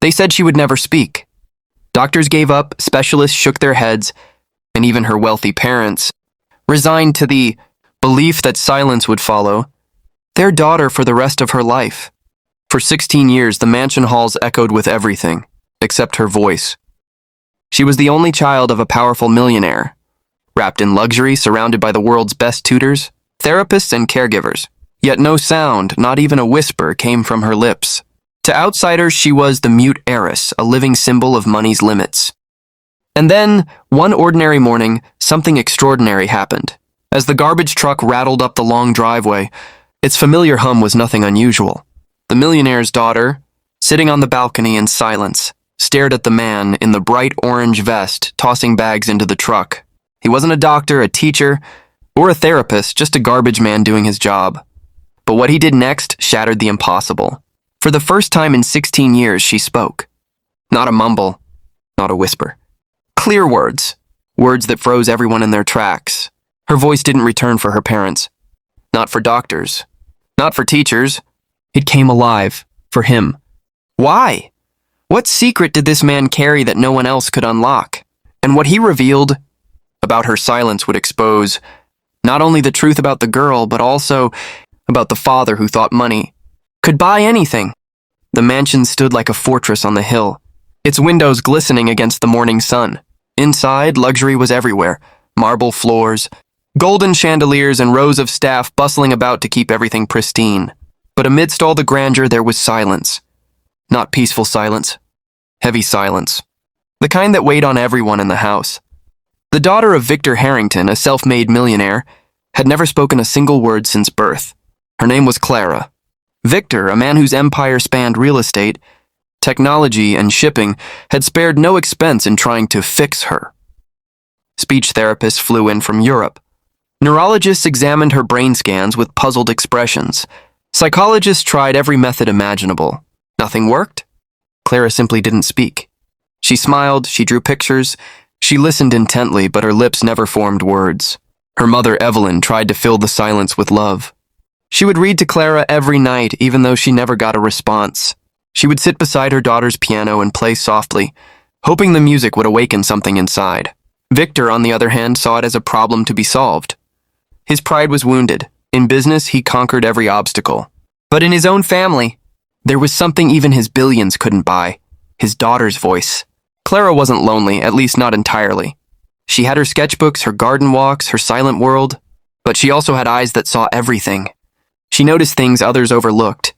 They said she would never speak. Doctors gave up, specialists shook their heads, and even her wealthy parents, resigned to the belief that silence would follow, their daughter for the rest of her life. For 16 years, the mansion halls echoed with everything, except her voice. She was the only child of a powerful millionaire, wrapped in luxury, surrounded by the world's best tutors, therapists, and caregivers. Yet no sound, not even a whisper, came from her lips. To outsiders, she was the mute heiress, a living symbol of money's limits. And then, one ordinary morning, something extraordinary happened. As the garbage truck rattled up the long driveway, its familiar hum was nothing unusual. The millionaire's daughter, sitting on the balcony in silence, stared at the man in the bright orange vest tossing bags into the truck. He wasn't a doctor, a teacher, or a therapist, just a garbage man doing his job. But what he did next shattered the impossible. For the first time in 16 years, she spoke. Not a mumble, not a whisper. Clear words, words that froze everyone in their tracks. Her voice didn't return for her parents. Not for doctors. Not for teachers. It came alive, for him. Why? What secret did this man carry that no one else could unlock? And what he revealed about her silence would expose not only the truth about the girl, but also about the father who thought money could buy anything. The mansion stood like a fortress on the hill, its windows glistening against the morning sun. Inside, luxury was everywhere. Marble floors, golden chandeliers, and rows of staff bustling about to keep everything pristine. But amidst all the grandeur, there was silence. Not peaceful silence. Heavy silence. The kind that weighed on everyone in the house. The daughter of Victor Harrington, a self-made millionaire, had never spoken a single word since birth. Her name was Clara. Victor, a man whose empire spanned real estate, technology, and shipping, had spared no expense in trying to fix her. Speech therapists flew in from Europe. Neurologists examined her brain scans with puzzled expressions. Psychologists tried every method imaginable. Nothing worked. Clara simply didn't speak. She smiled, she drew pictures, she listened intently, but her lips never formed words. Her mother, Evelyn, tried to fill the silence with love. She would read to Clara every night, even though she never got a response. She would sit beside her daughter's piano and play softly, hoping the music would awaken something inside. Victor, on the other hand, saw it as a problem to be solved. His pride was wounded. In business, he conquered every obstacle. But in his own family, there was something even his billions couldn't buy. His daughter's voice. Clara wasn't lonely, at least not entirely. She had her sketchbooks, her garden walks, her silent world, but she also had eyes that saw everything. She noticed things others overlooked.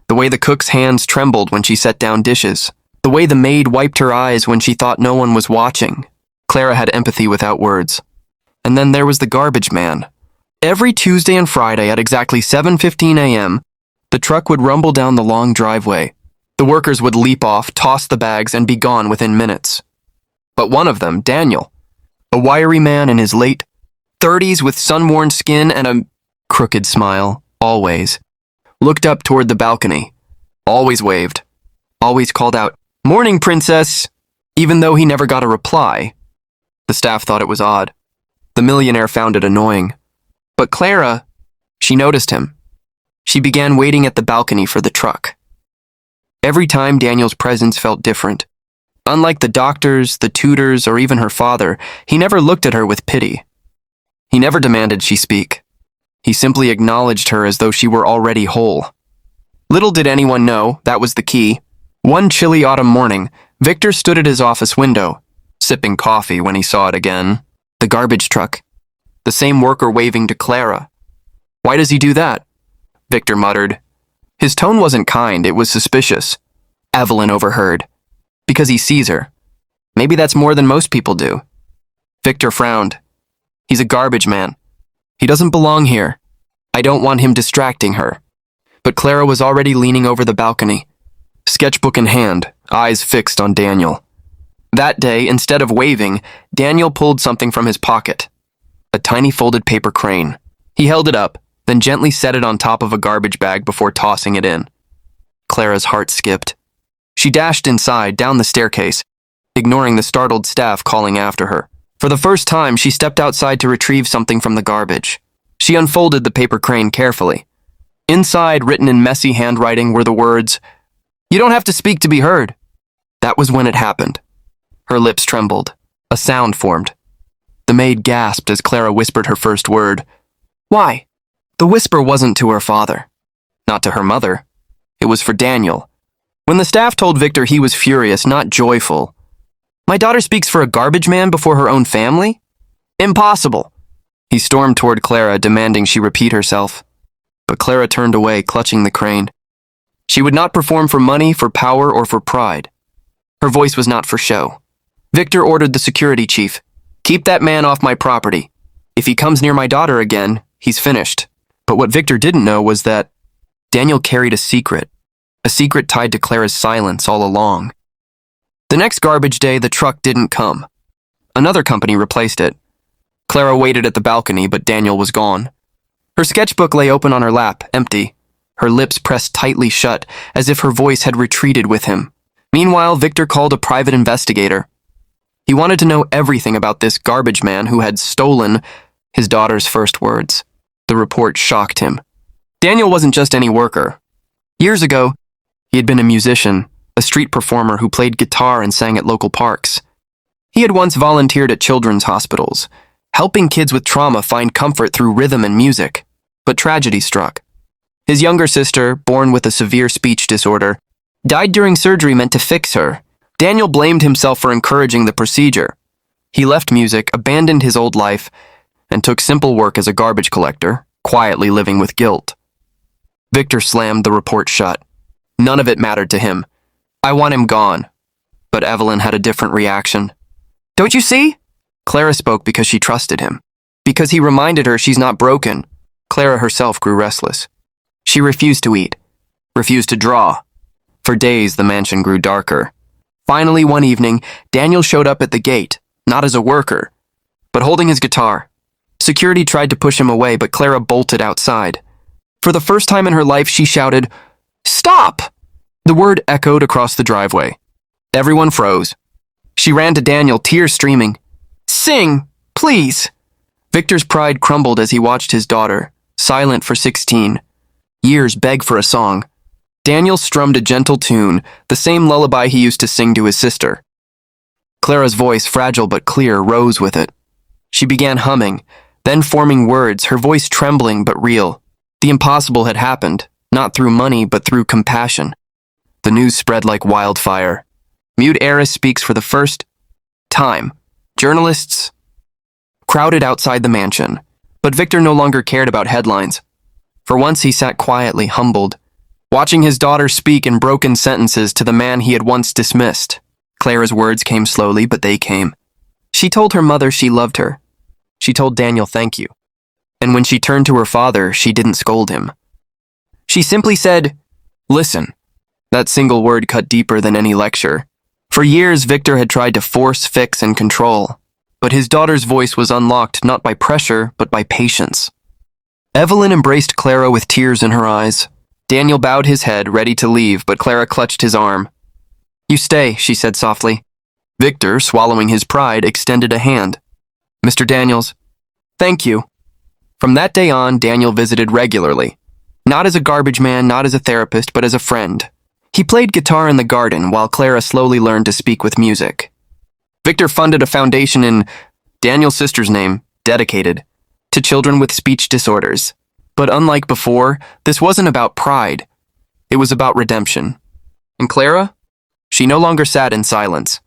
The way the cook's hands trembled when she set down dishes. The way the maid wiped her eyes when she thought no one was watching. Clara had empathy without words. And then there was the garbage man. Every Tuesday and Friday at exactly 7:15 a.m., the truck would rumble down the long driveway. The workers would leap off, toss the bags, and be gone within minutes. But one of them, Daniel, a wiry man in his late 30s with sun-worn skin and a crooked smile, always, looked up toward the balcony, always waved, always called out, "Morning, princess!" Even though he never got a reply. The staff thought it was odd. The millionaire found it annoying. But Clara, she noticed him. She began waiting at the balcony for the truck. Every time Daniel's presence felt different. Unlike the doctors, the tutors, or even her father, he never looked at her with pity. He never demanded she speak. He simply acknowledged her as though she were already whole. Little did anyone know, that was the key. One chilly autumn morning, Victor stood at his office window, sipping coffee when he saw it again. The garbage truck. The same worker waving to Clara. "Why does he do that?" Victor muttered. His tone wasn't kind, it was suspicious. Evelyn overheard. "Because he sees her. Maybe that's more than most people do." Victor frowned. "He's a garbage man. He doesn't belong here. I don't want him distracting her." But Clara was already leaning over the balcony, sketchbook in hand, eyes fixed on Daniel. That day, instead of waving, Daniel pulled something from his pocket. A tiny folded paper crane. He held it up, then gently set it on top of a garbage bag before tossing it in. Clara's heart skipped. She dashed inside, down the staircase, ignoring the startled staff calling after her. For the first time, she stepped outside to retrieve something from the garbage. She unfolded the paper crane carefully. Inside, written in messy handwriting, were the words, "You don't have to speak to be heard. That was when it happened. Her lips trembled. A sound formed. The maid gasped as Clara whispered her first word. Why? The whisper wasn't to her father. Not to her mother. It was for Daniel. When the staff told Victor, he was furious, not joyful. My daughter speaks for a garbage man before her own family? Impossible. He stormed toward Clara, demanding she repeat herself. But Clara turned away, clutching the crane. She would not perform for money, for power, or for pride. Her voice was not for show. Victor ordered the security chief, keep that man off my property. If he comes near my daughter again, he's finished. But what Victor didn't know was that Daniel carried a secret tied to Clara's silence all along. The next garbage day, the truck didn't come. Another company replaced it. Clara waited at the balcony, but Daniel was gone. Her sketchbook lay open on her lap, empty. Her lips pressed tightly shut, as if her voice had retreated with him. Meanwhile, Victor called a private investigator. He wanted to know everything about this garbage man who had stolen his daughter's first words. The report shocked him. Daniel wasn't just any worker. Years ago, he had been a musician, a street performer who played guitar and sang at local parks. He had once volunteered at children's hospitals, helping kids with trauma find comfort through rhythm and music. But tragedy struck. His younger sister, born with a severe speech disorder, died during surgery meant to fix her. Daniel blamed himself for encouraging the procedure. He left music, abandoned his old life, and took simple work as a garbage collector, quietly living with guilt. Victor slammed the report shut. None of it mattered to him. I want him gone. But Evelyn had a different reaction. Don't you see? Clara spoke because she trusted him. Because he reminded her she's not broken. Clara herself grew restless. She refused to eat. Refused to draw. For days, the mansion grew darker. Finally, one evening, Daniel showed up at the gate, not as a worker, but holding his guitar. Security tried to push him away, but Clara bolted outside. For the first time in her life, she shouted, Stop! The word echoed across the driveway. Everyone froze. She ran to Daniel, tears streaming. Sing, please. Victor's pride crumbled as he watched his daughter, silent for 16 years, beg for a song. Daniel strummed a gentle tune, the same lullaby he used to sing to his sister. Clara's voice, fragile but clear, rose with it. She began humming, then forming words, her voice trembling but real. The impossible had happened, not through money but through compassion. The news spread like wildfire. Mute heiress speaks for the first time. Journalists crowded outside the mansion, but Victor no longer cared about headlines. For once he sat quietly, humbled, watching his daughter speak in broken sentences to the man he had once dismissed. Clara's words came slowly, but they came. She told her mother she loved her. She told Daniel thank you. And when she turned to her father, she didn't scold him. She simply said, listen. That single word cut deeper than any lecture. For years, Victor had tried to force, fix, and control. But his daughter's voice was unlocked not by pressure, but by patience. Evelyn embraced Clara with tears in her eyes. Daniel bowed his head, ready to leave, but Clara clutched his arm. You stay, she said softly. Victor, swallowing his pride, extended a hand. Mr. Daniels, thank you. From that day on, Daniel visited regularly. Not as a garbage man, not as a therapist, but as a friend. He played guitar in the garden while Clara slowly learned to speak with music. Victor funded a foundation in Daniel's sister's name, dedicated to children with speech disorders. But unlike before, this wasn't about pride. It was about redemption. And Clara? She no longer sat in silence.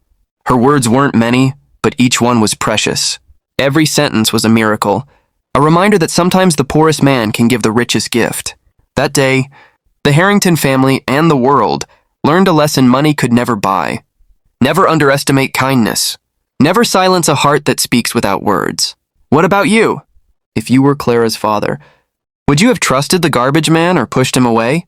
Her words weren't many, but each one was precious. Every sentence was a miracle, a reminder that sometimes the poorest man can give the richest gift. That day, the Harrington family and the world learned a lesson money could never buy. Never underestimate kindness. Never silence a heart that speaks without words. What about you? If you were Clara's father, would you have trusted the garbage man or pushed him away?